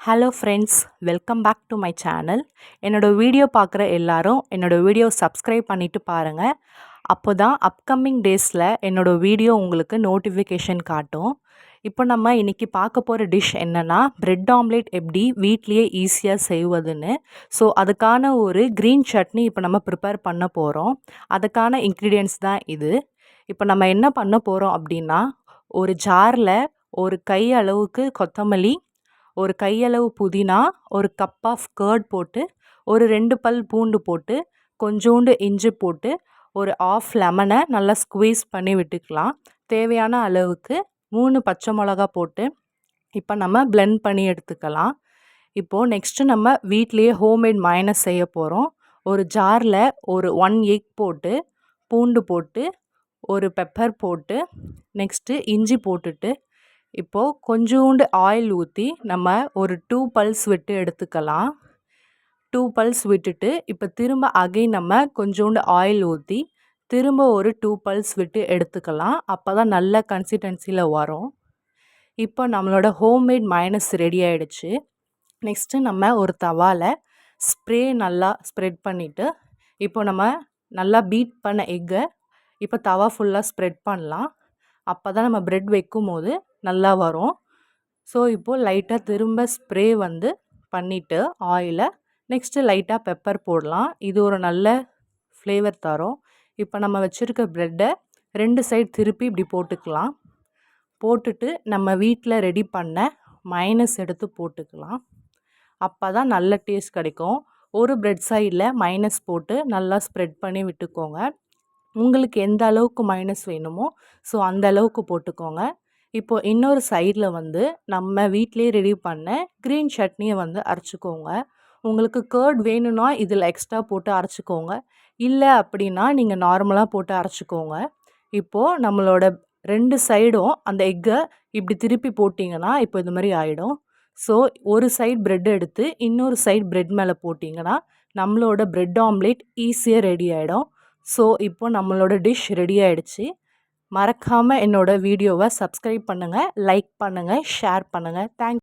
Hello friends, welcome back to my channel. என்னோடய video பார்க்குற எல்லாரும் என்னோடய வீடியோ சப்ஸ்கிரைப் பண்ணிவிட்டு பாருங்கள். அப்போ தான் அப்கமிங் டேஸில் என்னோடய வீடியோ உங்களுக்கு நோட்டிஃபிகேஷன் காட்டும். இப்போ நம்ம இன்றைக்கி பார்க்க போகிற டிஷ் என்னென்னா, பிரெட் ஆம்லேட் எப்படி வீட்லேயே ஈஸியாக செய்வதுன்னு. ஸோ அதுக்கான ஒரு க்ரீன் சட்னி இப்போ நம்ம ப்ரிப்பேர் பண்ண போகிறோம். அதுக்கான இன்க்ரீடியன்ட்ஸ் தான் இது. இப்போ நம்ம என்ன பண்ண போகிறோம் அப்படின்னா, ஒரு ஜாரில் ஒரு கை அளவுக்கு கொத்தமல்லி, ஒரு கையளவு புதினா, ஒரு கப் ஆஃப் கர்ட் போட்டு, ஒரு 2 பல் பூண்டு போட்டு, கொஞ்சோண்டு இஞ்சி போட்டு, ஒரு ஆஃப் லெமனை நல்லா ஸ்குவீஸ் பண்ணி விட்டுக்கலாம். தேவையான அளவுக்கு 3 பச்சை மிளகா போட்டு இப்போ நம்ம பிளெண்ட் பண்ணி எடுத்துக்கலாம். இப்போது நெக்ஸ்ட்டு நம்ம வீட்லேயே ஹோம்மேட் மயோனைஸ் செய்ய போகிறோம். ஒரு ஜாரில் ஒரு 1 எக் போட்டு, பூண்டு போட்டு, ஒரு பெப்பர் போட்டு, நெக்ஸ்ட்டு இஞ்சி போட்டுட்டு, இப்போது கொஞ்சோண்டு ஆயில் ஊற்றி நம்ம ஒரு 2 பல்ஸ் விட்டு எடுத்துக்கலாம். 2 பல்ஸ் விட்டுட்டு இப்போ திரும்ப அகைன் நம்ம கொஞ்சோண்டு ஆயில் ஊற்றி திரும்ப ஒரு 2 பல்ஸ் விட்டு எடுத்துக்கலாம். அப்போ தான் நல்ல கன்சிஸ்டன்சியில் வரும். இப்போ நம்மளோட ஹோம்மேட் மயோனைஸ் ரெடி ஆகிடுச்சு. நெக்ஸ்ட்டு நம்ம ஒரு தவாவில் ஸ்ப்ரே நல்லா ஸ்ப்ரெட் பண்ணிவிட்டு, இப்போ நம்ம நல்லா பீட் பண்ண எக்கை இப்போ தவா ஃபுல்லாக ஸ்ப்ரெட் பண்ணலாம். அப்போ தான் நம்ம ப்ரெட் வைக்கும் போது நல்லா வரும். ஸோ இப்போது லைட்டாக திரும்ப ஸ்ப்ரே பண்ணிவிட்டு ஆயிலை நெக்ஸ்ட்டு லைட்டாக பெப்பர் போடலாம். இது ஒரு நல்ல ஃப்ளேவர் தரும். இப்போ நம்ம வச்சுருக்க ப்ரெட்டை 2 சைடு திருப்பி இப்படி போட்டுக்கலாம். போட்டுட்டு நம்ம வீட்டில் ரெடி பண்ண மயோனைஸ் எடுத்து போட்டுக்கலாம். அப்போ தான் நல்ல டேஸ்ட் கிடைக்கும். ஒரு ப்ரெட் சைடில் மயோனைஸ் போட்டு நல்லா ஸ்ப்ரெட் பண்ணி விட்டுக்கோங்க. உங்களுக்கு எந்த அளவுக்கு மயோனைஸ் வேணுமோ ஸோ அந்த அளவுக்கு போட்டுக்கோங்க. இப்போது இன்னொரு சைடில் நம்ம வீட்டிலே ரெடி பண்ண க்ரீன் சட்னியை அரைச்சிக்கோங்க. உங்களுக்கு கர்ட் வேணும்னா இதில் எக்ஸ்ட்ரா போட்டு அரைச்சிக்கோங்க. இல்லை அப்படின்னா நீங்கள் நார்மலாக போட்டு அரைச்சிக்கோங்க. இப்போது நம்மளோட 2 சைடும் அந்த எக்கை இப்படி திருப்பி போட்டிங்கன்னா இப்போ இது மாதிரி ஆகிடும். ஸோ ஒரு சைடு ப்ரெட் எடுத்து இன்னொரு சைடு ப்ரெட் மேலே போட்டிங்கன்னா நம்மளோட ப்ரெட் ஆம்லேட் ஈஸியாக ரெடி ஆகிடும். ஸோ இப்போ நம்மளோட டிஷ் ரெடி ஆகிடுச்சு. மறக்காமல் என்னோடய வீடியோவை சப்ஸ்கிரைப் பண்ணுங்கள், லைக் பண்ணுங்கள், ஷேர் பண்ணுங்கள். தேங்க்யூ.